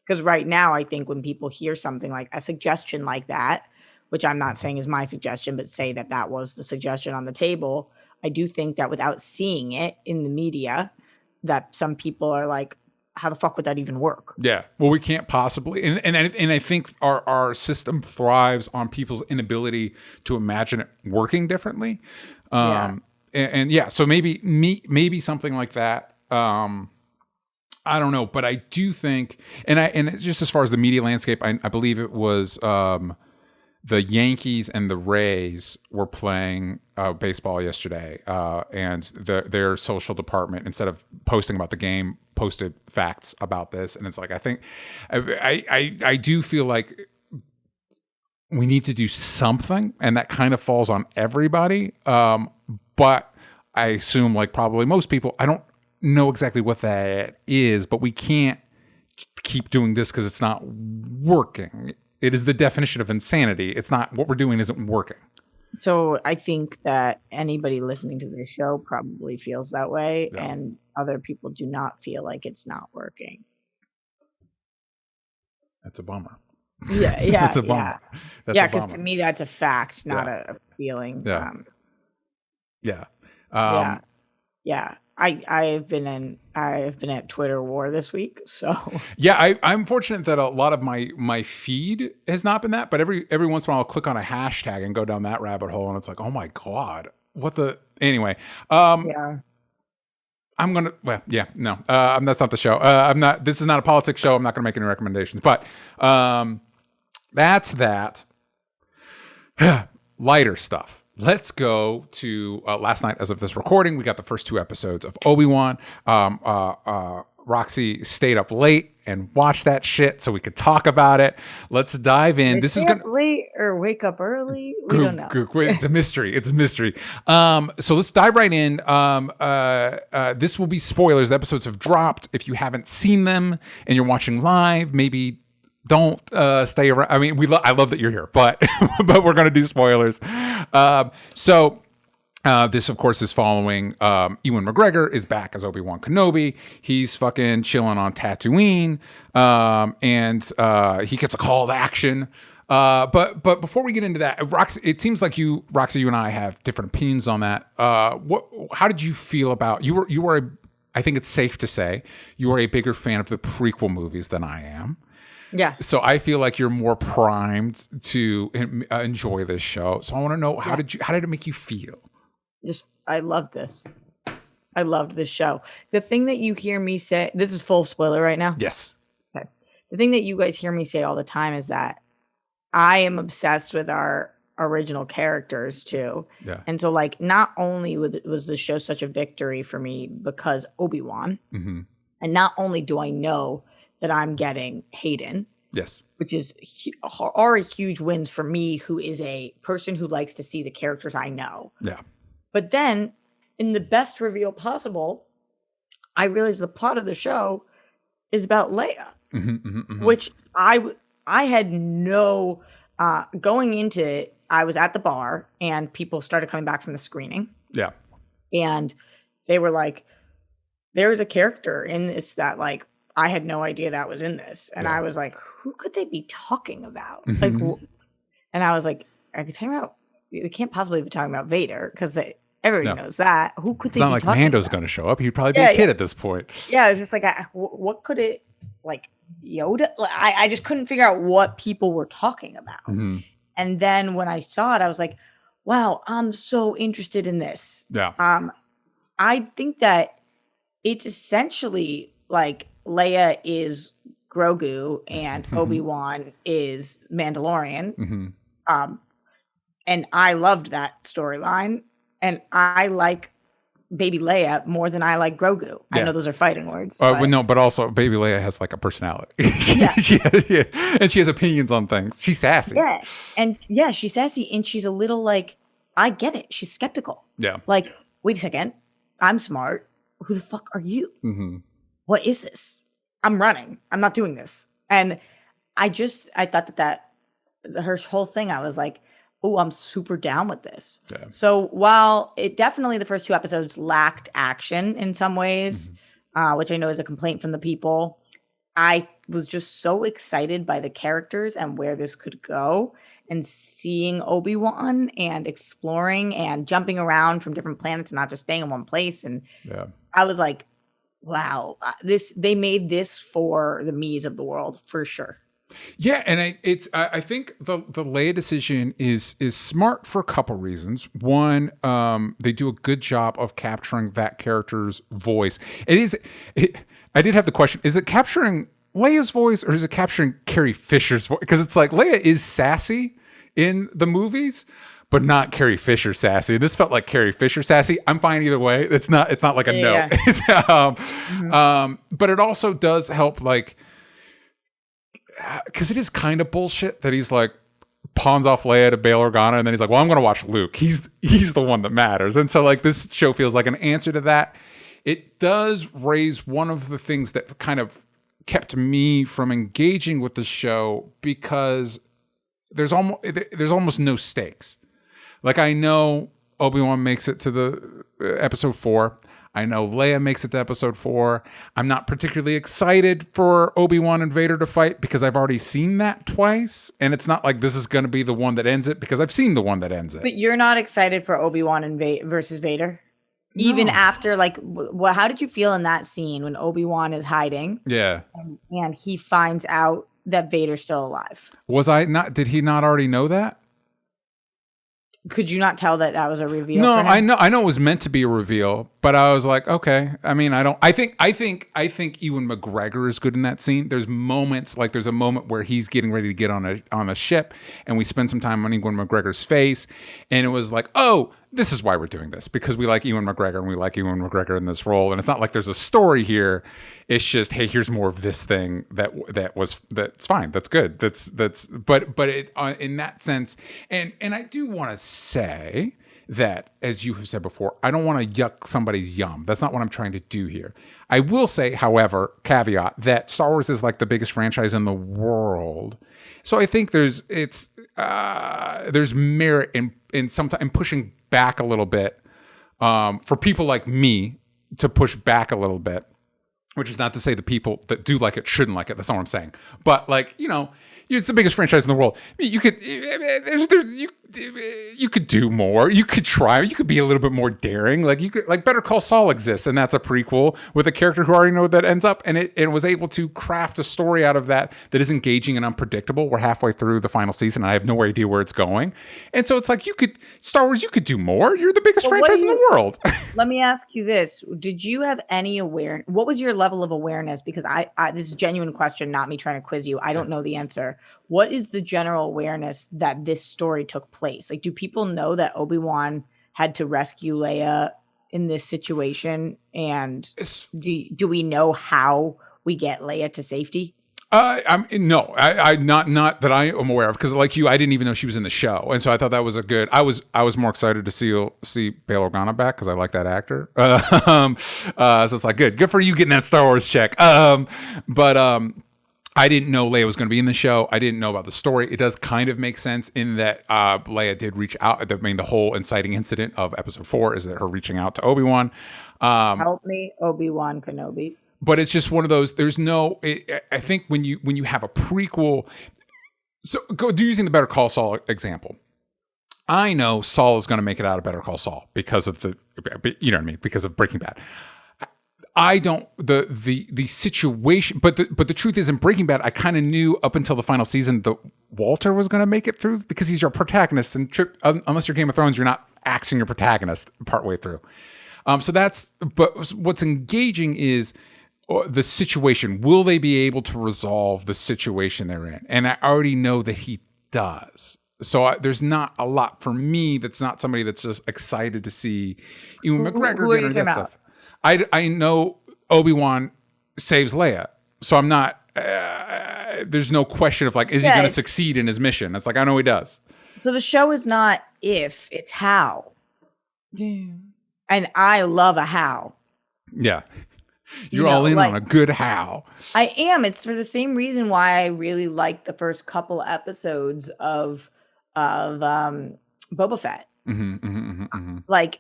Because right now, I think when people hear something like a suggestion like that, which I'm not saying is my suggestion, but say that was the suggestion on the table, I do think that without seeing it in the media, that some people are like, how the fuck would that even work? Yeah. Well, we can't possibly. And I think our system thrives on people's inability to imagine it working differently. So maybe something like that. I don't know, but I do think, and just as far as the media landscape, I believe it was the Yankees and the Rays were playing baseball yesterday, and their social department, instead of posting about the game, posted facts about this. And it's like, I think I do feel like we need to do something, and that kind of falls on everybody. But I assume, like probably most people, I don't know exactly what that is, but we can't keep doing this because it's not working. It is the definition of insanity. It's not, what we're doing isn't working. So I think that anybody listening to this show probably feels that way, and other people do not feel like it's not working. That's a bummer. Yeah, That's a bummer. Because to me that's a fact, not a feeling. Yeah. Yeah. I've been at Twitter war this week, so Yeah, I'm fortunate that a lot of my feed has not been that, but every once in a while I'll click on a hashtag and go down that rabbit hole, and it's like, oh my god, what the anyway. yeah. I'm gonna that's not the show. I'm not. This is not a politics show. I'm not gonna make any recommendations, but that's that. Lighter stuff. Let's go to last night. As of this recording, we got the first 2 episodes of Obi-Wan. Roxy stayed up late and watched that shit so we could talk about it. Let's dive in. This is gonna late or wake up early. We don't know. It's a mystery. It's a mystery. So let's dive right in. This will be spoilers. The episodes have dropped. If you haven't seen them and you're watching live, maybe don't stay around. I mean, I love that you're here, but but we're gonna do spoilers. This, of course, is following Ewan McGregor is back as Obi-Wan Kenobi. He's fucking chilling on Tatooine, and he gets a call to action. But before we get into that, Roxy, it seems like Roxy, you and I have different opinions on that. How did you feel about you were I think it's safe to say you are a bigger fan of the prequel movies than I am. Yeah. So I feel like you're more primed to enjoy this show. So I want to know how did it make you feel? I loved this. I loved this show. The thing that you hear me say, this is full spoiler right now. Yes. Okay. The thing that you guys hear me say all the time is that I am obsessed with our original characters too. Yeah. And so like, not only was the show such a victory for me because Obi-Wan, mm-hmm. and not only do I know that I'm getting Hayden, yes, which is already huge wins for me, who is a person who likes to see the characters I know. Yeah. But then, in the best reveal possible, I realized the plot of the show is about Leia, mm-hmm, mm-hmm, mm-hmm. which I had no going into it. I was at the bar and people started coming back from the screening. Yeah, and they were like, "There's a character in this that like I had no idea that was in this," and I was like, "Who could they be talking about?" Mm-hmm. Like, and I was like, "Are they talking about?" They can't possibly be talking about Vader because everybody knows that. Who could they? It's not like Mando's going to show up. He'd probably be a kid at this point. Yeah, it's just like, what could it like Yoda? I just couldn't figure out what people were talking about. Mm-hmm. And then when I saw it, I was like, wow, I'm so interested in this. Yeah. I think that it's essentially like Leia is Grogu and Obi-Wan is Mandalorian. Mm-hmm. And I loved that storyline. And I like Baby Leia more than I like Grogu. Yeah. I know those are fighting words. But also Baby Leia has like a personality. she has opinions on things. She's sassy. Yeah. And she's sassy and she's a little like, I get it. She's skeptical. Yeah. Like, wait a second. I'm smart. Who the fuck are you? Mm-hmm. What is this? I'm running. I'm not doing this. And I thought that her whole thing, I was like, oh, I'm super down with this. Yeah. So while it definitely the first 2 episodes lacked action in some ways, which I know is a complaint from the people, I was just so excited by the characters and where this could go, and seeing Obi-Wan and exploring and jumping around from different planets and not just staying in one place. And I was like, wow, they made this for the me's of the world for sure. Yeah, and I think the Leia decision is smart for a couple reasons. One, they do a good job of capturing that character's voice. I did have the question: is it capturing Leia's voice or is it capturing Carrie Fisher's voice? Because it's like Leia is sassy in the movies, but not Carrie Fisher sassy. This felt like Carrie Fisher sassy. I'm fine either way. It's not like a no. But it also does help, like. Because it is kind of bullshit that he's like pawns off Leia to Bail Organa, and then he's like, well, I'm going to watch Luke. He's the one that matters. And so like this show feels like an answer to that. It does raise one of the things that kind of kept me from engaging with the show, because there's almost no stakes. Like, I know Obi-Wan makes it to the episode 4. I know Leia makes it to episode 4. I'm not particularly excited for Obi-Wan and Vader to fight because I've already seen that twice. And it's not like this is going to be the one that ends it, because I've seen the one that ends it. But you're not excited for Obi-Wan and versus Vader? Even No. after, like, how did you feel in that scene when Obi-Wan is hiding Yeah. and he finds out that Vader's still alive? Did he not already know that? Could you not tell that that was a reveal No, for him? I know it was meant to be a reveal, but I was like, okay. I mean, I think Ewan McGregor is good in that scene. There's moments, like there's a moment where he's getting ready to get on a ship, and we spend some time on Ewan McGregor's face, and it was like, oh, this is why we're doing this, because we like Ewan McGregor and we like Ewan McGregor in this role, and it's not like there's a story here. It's just, hey, here's more of this thing that's fine, that's good, but it in that sense, and I do want to say that, as you have said before, I don't want to yuck somebody's yum. That's not what I'm trying to do here. I will say, however, caveat, that Star Wars is like the biggest franchise in the world. So I think there's merit in sometimes pushing back a little bit, for people like me to push back a little bit, which is not to say the people that do like it shouldn't like it. That's not what I'm saying. But like, it's the biggest franchise in the world. You could do more. You could try. You could be a little bit more daring. Like Better Call Saul exists, and that's a prequel with a character who already know that ends up, and it was able to craft a story out of that is engaging and unpredictable. We're halfway through the final season, and I have no idea where it's going. And so it's like, Star Wars, you could do more. You're the biggest franchise in the world. Let me ask you this. Did you have any awareness? What was your level of awareness? Because I this is a genuine question, not me trying to quiz you. I don't know the answer. What is the general awareness that this story took place? Like, do people know that Obi-Wan had to rescue Leia in this situation? And do we know how we get Leia to safety? I'm not that I am aware of, because like you, I didn't even know she was in the show, and so I thought that was a good. I was more excited to see Bail Organa back because I like that actor. So it's like good for you getting that Star Wars check. But I didn't know Leia was going to be in the show. I didn't know about the story. It does kind of make sense in that Leia did reach out. I mean, the whole inciting incident of Episode 4 is that her reaching out to Obi-Wan. Help me, Obi-Wan Kenobi. But it's just one of those. I think when you have a prequel, so using the Better Call Saul example. I know Saul is going to make it out of Better Call Saul because of because of Breaking Bad. I don't the situation, but the truth is, in Breaking Bad, I kind of knew up until the final season that Walter was going to make it through because he's your protagonist, and unless you're Game of Thrones, you're not axing your protagonist partway through. But what's engaging is the situation. Will they be able to resolve the situation they're in? And I already know that he does. So there's not a lot for me. That's not somebody that's just excited to see Ewan McGregor. Who are you talking about? I know Obi-Wan saves Leia, so I'm not. There's no question of like, is he going to succeed in his mission? It's like, I know he does. So the show is not if, it's how. Yeah. And I love a how. Yeah. You're all in on a good how. I am. It's for the same reason why I really liked the first couple episodes of Boba Fett. Like,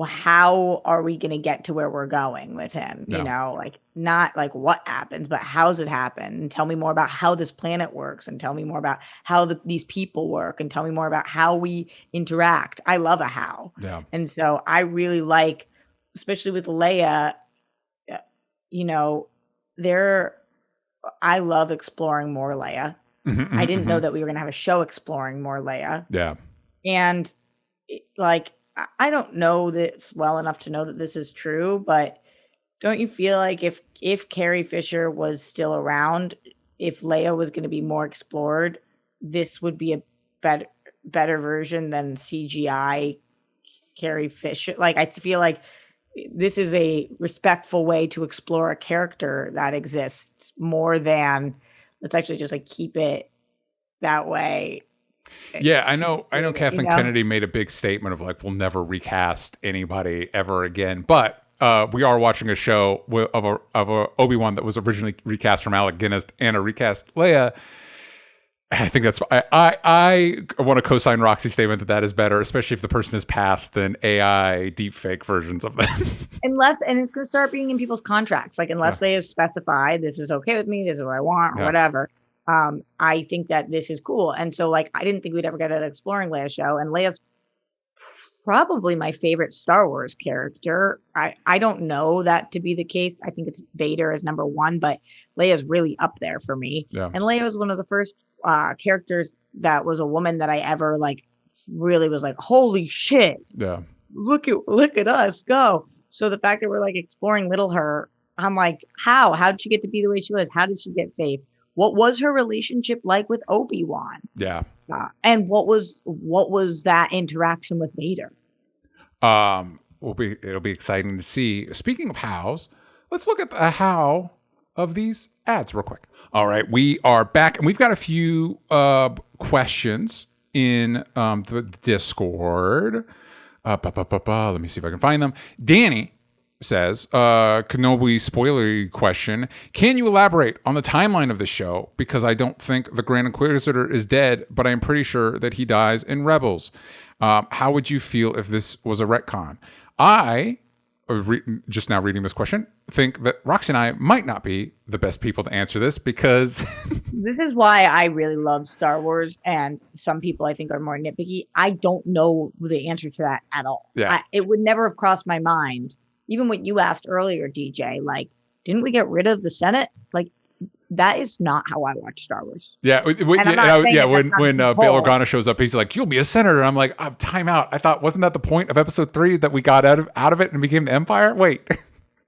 how are we going to get to where we're going with him? No. You know, like, not like what happens, but how's it happen? And tell me more about how this planet works, and tell me more about how these people work, and tell me more about how we interact. I love a how. Yeah. And so I really like, especially with Leia, I love exploring more Leia. I didn't know that we were going to have a show exploring more Leia. Yeah. And I don't know this well enough to know that this is true, but don't you feel like if Carrie Fisher was still around, if Leia was going to be more explored, this would be a better version than CGI Carrie Fisher? Like, I feel like this is a respectful way to explore a character that exists more than let's actually just like keep it that way. Yeah, I know Kathleen Kennedy made a big statement of like, we'll never recast anybody ever again. But we are watching a show of a Obi-Wan that was originally recast from Alec Guinness and a recast Leia. I think that's I want to co-sign Roxy's statement that is better, especially if the person is passed than AI deepfake versions of them. And it's going to start being in people's contracts. Like, unless they have specified this is okay with me, this is what I want, or whatever. I think that this is cool. And so, like, I didn't think we'd ever get an Exploring Leia show. And Leia's probably my favorite Star Wars character. I don't know that to be the case. I think it's Vader as number one, but Leia's really up there for me. Yeah. And Leia was one of the first characters that was a woman that I ever like really was like, holy shit. Yeah. Look at us go. So the fact that we're like exploring little her, I'm like, how did she get to be the way she was? How did she get saved? What was her relationship like with Obi-Wan? Yeah. And what was that interaction with Vader? It'll be exciting to see. Speaking of hows, let's look at the how of these ads real quick. All right, we are back, and we've got a few questions in the Discord. Let me see if I can find them. Danny says, Kenobi spoilery question. Can you elaborate on the timeline of the show? Because I don't think the Grand Inquisitor is dead, but I'm pretty sure that he dies in Rebels. How would you feel if this was a retcon? I, just now reading this question, think that Roxy and I might not be the best people to answer this because... This is why I really love Star Wars, and some people I think are more nitpicky. I don't know the answer to that at all. Yeah. It would never have crossed my mind. Even what you asked earlier, DJ, like, didn't we get rid of the Senate? Like, that is not how I watch Star Wars. Yeah, when Bail Organa shows up, he's like, "You'll be a senator." I'm like, "Time out." I thought, wasn't that the point of episode 3 that we got out of it and became the Empire? Wait.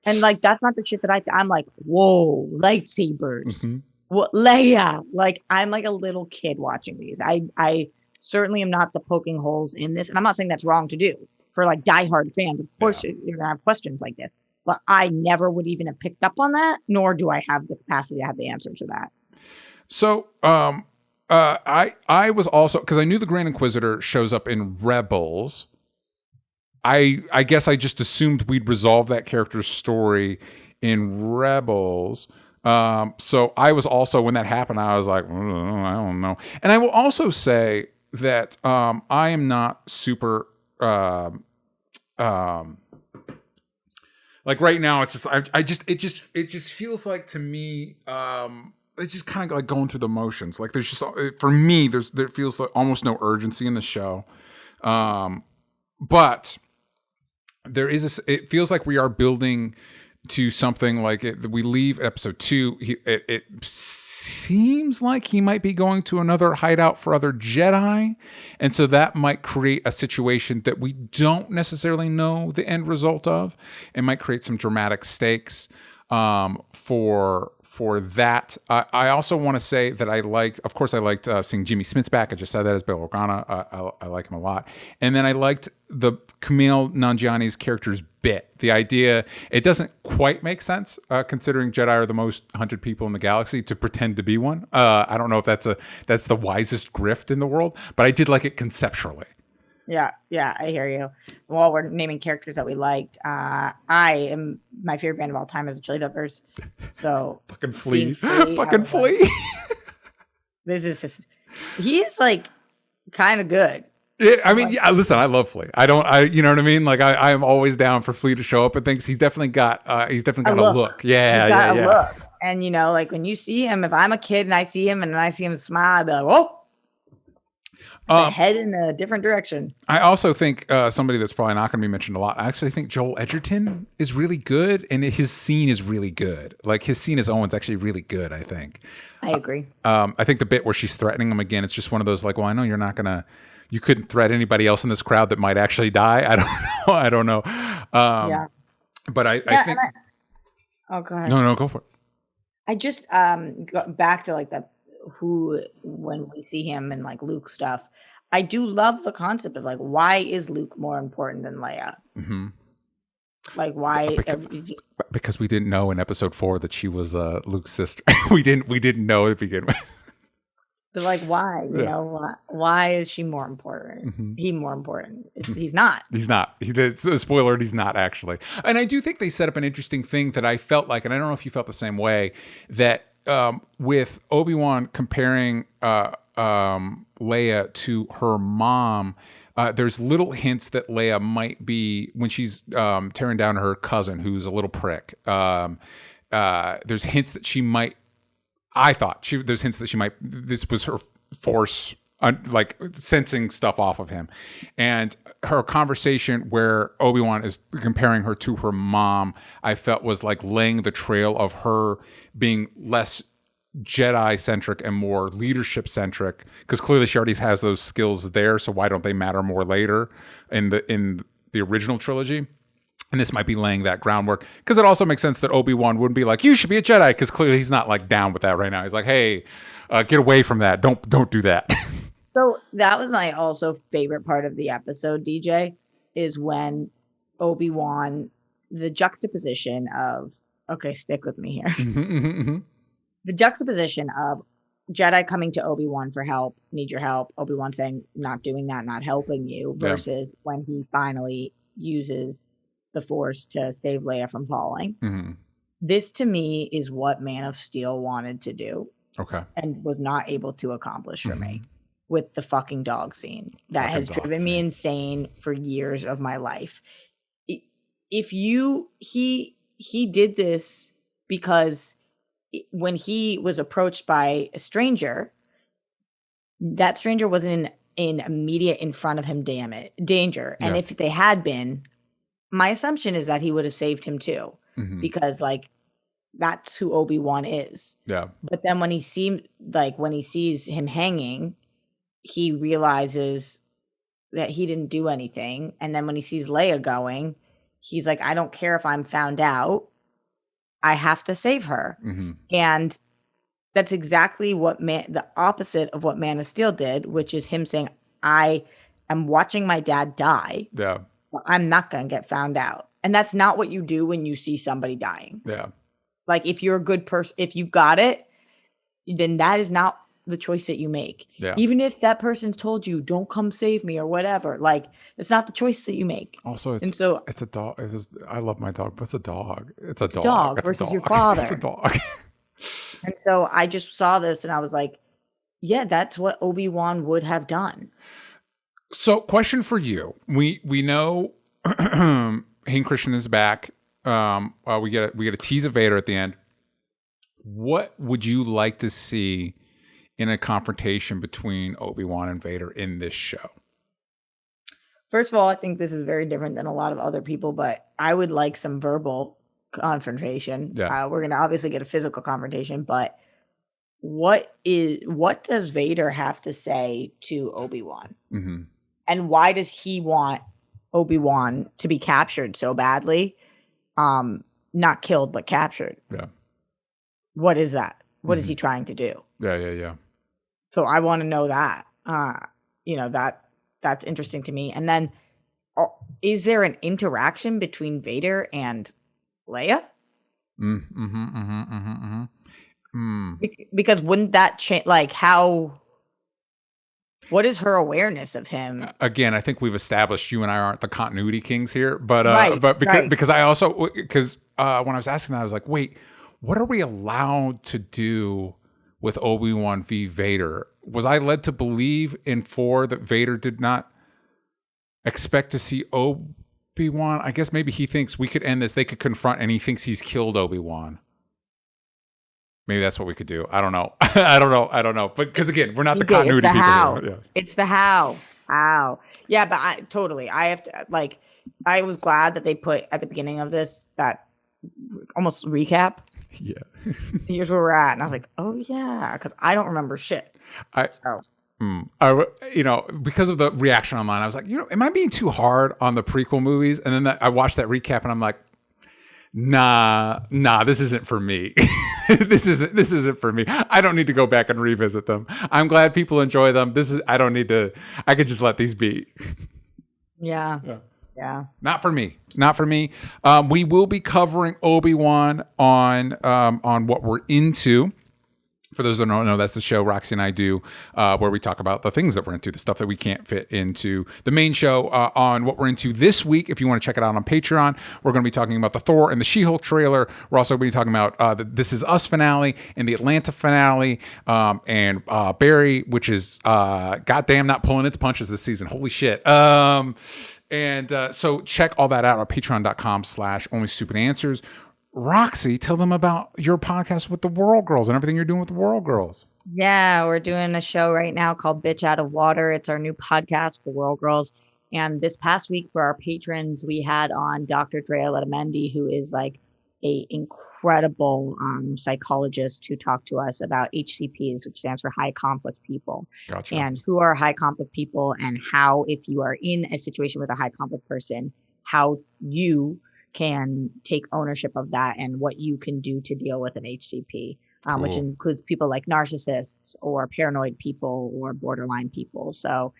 And like, that's not the shit that I'm like, whoa, lightsabers. Mm-hmm. What, Leia? Like, I'm like a little kid watching these. I certainly am not the poking holes in this, and I'm not saying that's wrong to do for like diehard fans. Of course, you're gonna have questions like this. But I never would even have picked up on that, nor do I have the capacity to have the answer to that. So, I was also, because I knew the Grand Inquisitor shows up in Rebels. I guess I just assumed we'd resolve that character's story in Rebels. So I was also, when that happened, I was like, I don't know. And I will also say that I am not super. Like right now, it's just it just feels like to me, it's just kind of like going through the motions. Like there's just, for me, there feels like almost no urgency in the show, but there is it feels like we are building to something like it. We leave episode 2. It seems like he might be going to another hideout for other Jedi, and so that might create a situation that we don't necessarily know the end result of. It might create some dramatic stakes for that. I also want to say that I liked seeing Jimmy Smits back. I just said that as Bail Organa. I like him a lot. And then I liked the Kumail Nanjiani's character's bit. The idea, it doesn't quite make sense considering Jedi are the most hunted people in the galaxy to pretend to be one. I don't know if that's the wisest grift in the world, but I did like it conceptually. Yeah, I hear you. While we're naming characters that we liked, my favorite band of all time is the Chili Peppers. So fucking Flea. Fucking Flea. He is like kind of good. Yeah, I mean, listen, I love Flea. You know what I mean? Like I am always down for Flea to show up and things. He's definitely got a look. Yeah. Look. And you know, like when you see him, if I'm a kid and I see him smile, I'd be like, whoa. Head in a different direction. I also think somebody that's probably not going to be mentioned a lot. I actually think Joel Edgerton is really good, and his scene is really good. Like his scene as Owen's actually really good. I think. I agree. I think the bit where she's threatening him again, it's just one of those like, well, I know you're not gonna, you couldn't threat anybody else in this crowd that might actually die. I don't know. But I think. Oh, go ahead. No, go for it. I just got back to like when we see him and like Luke stuff. I do love the concept of like, why is Luke more important than Leia? Mm-hmm. Like why? Because we didn't know in episode 4 that she was Luke's sister. we didn't know to begin with. But like, why? You know, why is she more important? Mm-hmm. He more important? He's not. He's not. It's a spoiler. He's not actually. And I do think they set up an interesting thing that I felt like, and I don't know if you felt the same way, that with Obi-Wan comparing Leia to her mom, there's little hints that Leia might be, when she's tearing down her cousin who's a little prick, there's hints that she might, there's hints that she might, this was her Force like sensing stuff off of him. And her conversation where Obi-Wan is comparing her to her mom, I felt was like laying the trail of her being less Jedi centric and more leadership centric, because clearly she already has those skills there. So why don't they matter more later in the original trilogy? And this might be laying that groundwork, because it also makes sense that Obi-Wan wouldn't be like, you should be a Jedi, because clearly he's not like down with that right now. He's like, hey, get away from that. Don't do that. So that was my also favorite part of the episode, DJ, is when Obi-Wan, the juxtaposition of, okay, stick with me here. The juxtaposition of Jedi coming to Obi-Wan for help, need your help. Obi-Wan saying, not doing that, not helping you, versus when he finally uses the Force to save Leia from falling. This to me is what Man of Steel wanted to do. Okay. And was not able to accomplish for me with the fucking dog scene that has driven me insane for years of my life. If he did this because when he was approached by a stranger, that stranger wasn't in immediate in front of him danger. And if they had been, my assumption is that he would have saved him too, because like that's who Obi-Wan is. Yeah. But then when he sees him hanging, he realizes that he didn't do anything. And then when he sees Leia going, he's like, I don't care if I'm found out. I have to save her. And that's exactly what the opposite of what Man of Steel did, which is him saying, I am watching my dad die. Yeah. But I'm not going to get found out. And that's not what you do when you see somebody dying. Yeah. Like if you're a good person, if you got it, then that is not the choice that you make. Yeah. Even if that person's told you, don't come save me or whatever, like it's not the choice that you make. Also, it's a dog. I love my dog, but it's a dog. It's a dog versus your father. It's a dog. And so I just saw this and I was like, yeah, that's what Obi-Wan would have done. So question for you. We know Hayden Christensen is back. We get a tease of Vader at the end. What would you like to see in a confrontation between Obi-Wan and Vader in this show? First of all, I think this is very different than a lot of other people, but I would like some verbal confrontation. Yeah. We're going to obviously get a physical confrontation, but what does Vader have to say to Obi-Wan? And why does he want Obi-Wan to be captured so badly? Not killed, but captured. Yeah. What is that? What is he trying to do? Yeah. So I want to know that. That's interesting to me. And then, is there an interaction between Vader and Leia? Because wouldn't that change? Like how? What is her awareness of him? Again, I think we've established you and I aren't the continuity kings here, but because I also when I was asking that, I was like, wait, what are we allowed to do with Obi-Wan v. Vader? Was I led to believe in 4 that Vader did not expect to see Obi-Wan? I guess maybe he thinks we could end this. They could confront, and he thinks he's killed Obi-Wan. Maybe that's what we could do. I don't know. I don't know. But because again, we're not the continuity people. Yeah. It's the how. How. Yeah, but I have to I was glad that they put at the beginning of this that almost recap. Yeah. Here's where we're at. And I was like, oh yeah, because I don't remember shit. Because of the reaction online, I was like, am I being too hard on the prequel movies? And then I watched that recap and I'm like, nah, this isn't for me. This isn't for me. I don't need to go back and revisit them. I'm glad people enjoy them. I don't need to, I could just let these be. Yeah. Not for me. We will be covering Obi-Wan on what we're into. For those that don't know, that's the show Roxy and I do, where we talk about the things that we're into, the stuff that we can't fit into the main show. On what we're into this week, if you want to check it out on Patreon, we're going to be talking about the Thor and the She-Hulk trailer. We're also going to be talking about the This Is Us finale and the Atlanta finale, and Barry, which is goddamn not pulling its punches this season. Holy shit. So check all that out at patreon.com/onlystupid answers. Roxy, tell them about your podcast with the World Girls and everything you're doing with the World Girls. Yeah, we're doing a show right now called Bitch Out of Water. It's our new podcast for World Girls. And this past week for our patrons, we had on Dr. Drea Letamendi, who is like a incredible psychologist who talked to us about HCPs, which stands for high conflict people. Gotcha. And who are high conflict people, and how, if you are in a situation with a high conflict person, how you can take ownership of that and what you can do to deal with an HCP. Which Cool. includes people like narcissists or paranoid people or borderline people. So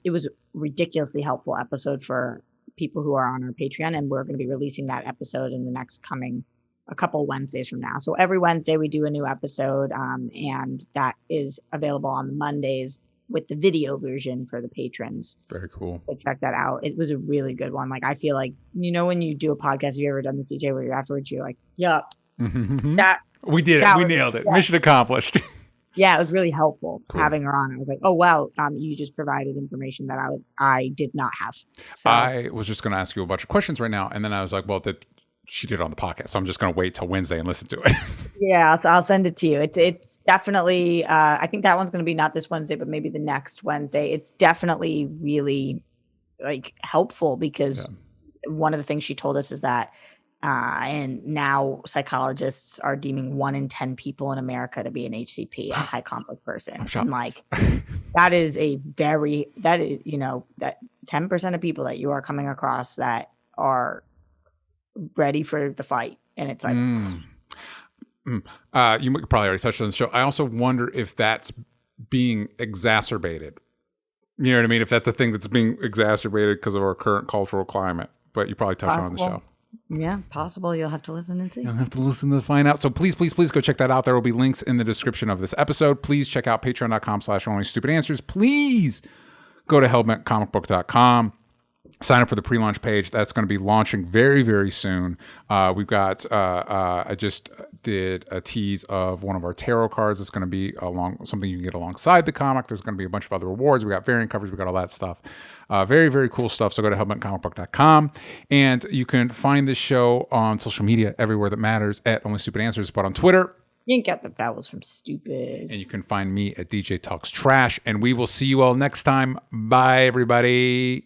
it was a ridiculously helpful episode for people who are on our Patreon, and we're going to be releasing that episode in the next coming a couple Wednesdays from now. So every Wednesday we do a new episode, and that is available on Mondays with the video version for the patrons. Very cool. So check that out. It was a really good one. Like, I feel like, when you do a podcast, have you ever done this, DJ, where you're afterwards, you're like, yup, that We did it. We nailed it. Yeah. Mission accomplished. Yeah, it was really helpful having her on. I was like, oh, wow, you just provided information that I did not have. So, I was just going to ask you a bunch of questions right now. And then I was like, well, she did it on the podcast. So I'm just going to wait till Wednesday and listen to it. Yeah, so I'll send it to you. It's definitely, I think that one's going to be not this Wednesday, but maybe the next Wednesday. It's definitely really like helpful because one of the things she told us is that and now psychologists are deeming 1 in 10 people in America to be an HCP, a high conflict person. And like, that is that 10% of people that you are coming across that are ready for the fight. And it's like, you probably already touched on the show. I also wonder if that's being exacerbated. You know what I mean? If that's a thing that's being exacerbated because of our current cultural climate, but you probably touched on the show. Yeah, possible. You'll have to listen and see. You'll have to listen to find out. So please go check that out. There will be links in the description of this episode. Please check out patreon.com/onlystupidanswers. Please go to hellbentcomicbook.com. Sign up for the pre-launch page. That's going to be launching very, very soon. We've got, I just did a tease of one of our tarot cards. It's going to be something you can get alongside the comic. There's going to be a bunch of other rewards. We got variant covers. We got all that stuff. Very, very cool stuff. So go to hellbentcomicbook.com, and you can find this show on social media everywhere that matters at Only Stupid Answers, but on Twitter. You can get the vowels from stupid. And you can find me at DJ Talks Trash, and we will see you all next time. Bye, everybody.